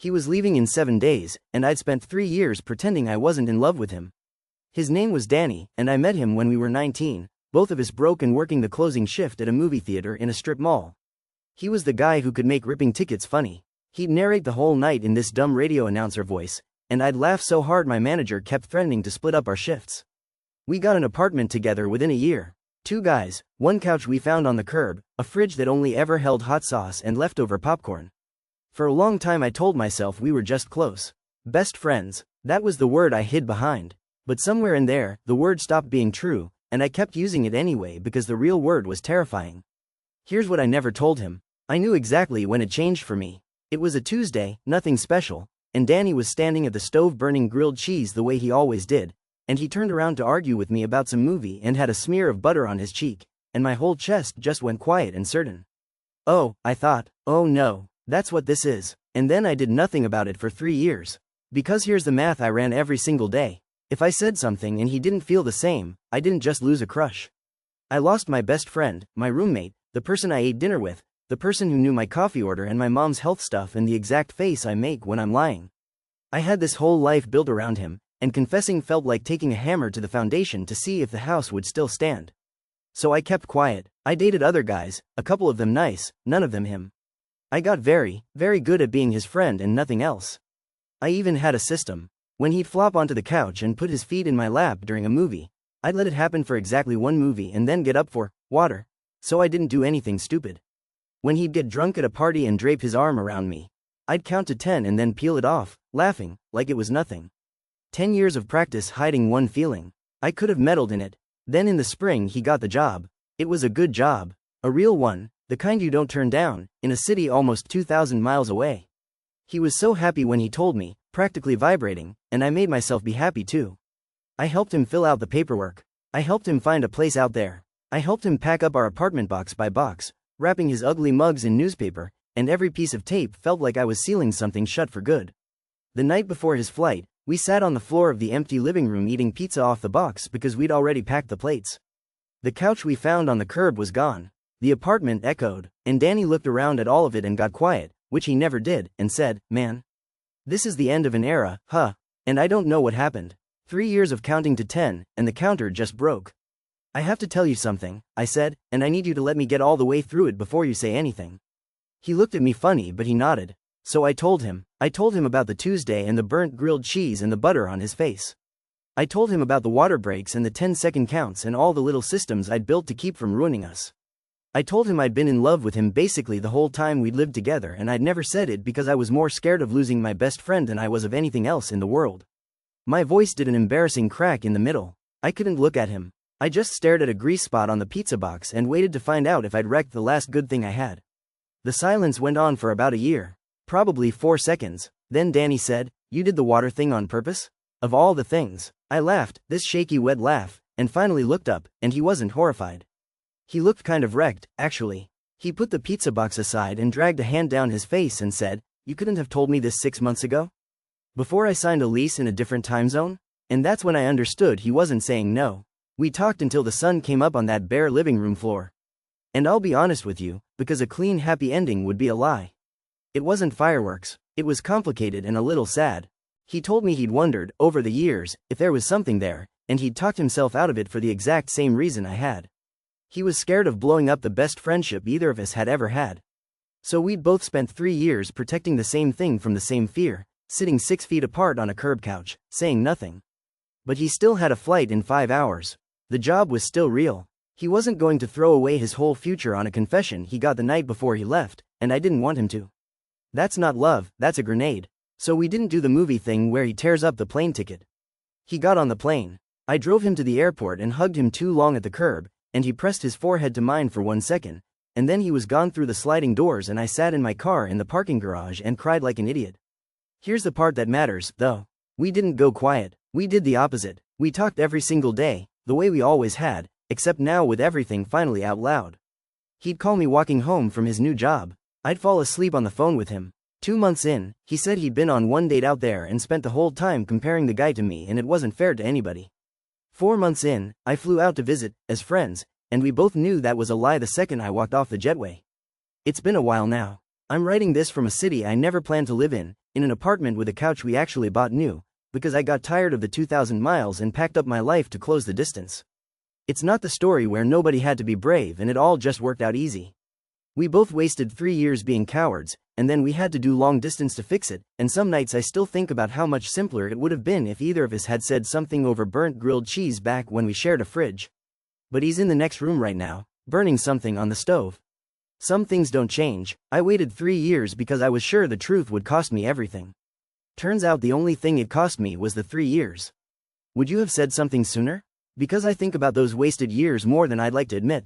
He was leaving in 7 days, and I'd spent 3 years pretending I wasn't in love with him. His name was Danny, and I met him when we were 19, both of us broke and working the closing shift at a movie theater in a strip mall. He was the guy who could make ripping tickets funny. He'd narrate the whole night in this dumb radio announcer voice, and I'd laugh so hard my manager kept threatening to split up our shifts. We got an apartment together within a year. 2 guys, 1 couch we found on the curb, a fridge that only ever held hot sauce and leftover popcorn. For a long time I told myself we were just close. Best friends, that was the word I hid behind. But somewhere in there, the word stopped being true, and I kept using it anyway because the real word was terrifying. Here's what I never told him. I knew exactly when it changed for me. It was a Tuesday, nothing special, and Danny was standing at the stove burning grilled cheese the way he always did, and he turned around to argue with me about some movie and had a smear of butter on his cheek, and my whole chest just went quiet and certain. Oh, I thought, oh no, that's what this is, and then I did nothing about it for 3 years. Because here's the math I ran every single day. If I said something and he didn't feel the same, I didn't just lose a crush. I lost my best friend, my roommate, the person I ate dinner with, the person who knew my coffee order and my mom's health stuff and the exact face I make when I'm lying. I had this whole life built around him, and confessing felt like taking a hammer to the foundation to see if the house would still stand. So I kept quiet. I dated other guys, a couple of them nice, none of them him. I got very, very good at being his friend and nothing else. I even had a system. When he'd flop onto the couch and put his feet in my lap during a movie, I'd let it happen for exactly 1 movie and then get up for water, so I didn't do anything stupid. When he'd get drunk at a party and drape his arm around me, I'd count to 10 and then peel it off, laughing, like it was nothing. 10 years of practice hiding one feeling. I could have meddled in it. Then in the spring he got the job. It was a good job. A real one, the kind you don't turn down, in a city almost 2,000 miles away. He was so happy when he told me, practically vibrating, and I made myself be happy too. I helped him fill out the paperwork. I helped him find a place out there. I helped him pack up our apartment box by box, wrapping his ugly mugs in newspaper, and every piece of tape felt like I was sealing something shut for good. The night before his flight, we sat on the floor of the empty living room eating pizza off the box because we'd already packed the plates. The couch we found on the curb was gone. The apartment echoed, and Danny looked around at all of it and got quiet, which he never did, and said, "Man, this is the end of an era, huh?" And I don't know what happened. 3 years of counting to 10, and the counter just broke. "I have to tell you something," I said, "and I need you to let me get all the way through it before you say anything." He looked at me funny but he nodded. So I told him about the Tuesday and the burnt grilled cheese and the butter on his face. I told him about the water breaks and the 10-second counts and all the little systems I'd built to keep from ruining us. I told him I'd been in love with him basically the whole time we'd lived together, and I'd never said it because I was more scared of losing my best friend than I was of anything else in the world. My voice did an embarrassing crack in the middle. I couldn't look at him. I just stared at a grease spot on the pizza box and waited to find out if I'd wrecked the last good thing I had. The silence went on for about a year. Probably 4 seconds. Then Danny said, "You did the water thing on purpose?" Of all the things. I laughed, this shaky wet laugh, and finally looked up, and he wasn't horrified. He looked kind of wrecked, actually. He put the pizza box aside and dragged a hand down his face and said, "You couldn't have told me this 6 months ago? Before I signed a lease in a different time zone?" And that's when I understood he wasn't saying no. We talked until the sun came up on that bare living room floor. And I'll be honest with you, because a clean happy ending would be a lie. It wasn't fireworks. It was complicated and a little sad. He told me he'd wondered, over the years, if there was something there, and he'd talked himself out of it for the exact same reason I had. He was scared of blowing up the best friendship either of us had ever had. So we'd both spent 3 years protecting the same thing from the same fear, sitting 6 feet apart on a curb couch, saying nothing. But he still had a flight in 5 hours. The job was still real. He wasn't going to throw away his whole future on a confession he got the night before he left, and I didn't want him to. That's not love, that's a grenade. So we didn't do the movie thing where he tears up the plane ticket. He got on the plane. I drove him to the airport and hugged him too long at the curb, and he pressed his forehead to mine for 1 second, and then he was gone through the sliding doors and I sat in my car in the parking garage and cried like an idiot. Here's the part that matters, though. We didn't go quiet. We did the opposite. We talked every single day, the way we always had, except now with everything finally out loud. He'd call me walking home from his new job. I'd fall asleep on the phone with him. 2 months in, he said he'd been on one date out there and spent the whole time comparing the guy to me and it wasn't fair to anybody. 4 months in, I flew out to visit, as friends, and we both knew that was a lie the second I walked off the jetway. It's been a while now. I'm writing this from a city I never planned to live in, in an apartment with a couch we actually bought new, because I got tired of the 2,000 miles and packed up my life to close the distance. It's not the story where nobody had to be brave and it all just worked out easy. We both wasted 3 years being cowards, and then we had to do long distance to fix it, and some nights I still think about how much simpler it would have been if either of us had said something over burnt grilled cheese back when we shared a fridge. But he's in the next room right now, burning something on the stove. Some things don't change. I waited 3 years because I was sure the truth would cost me everything. Turns out the only thing it cost me was the 3 years. Would you have said something sooner? Because I think about those wasted years more than I'd like to admit.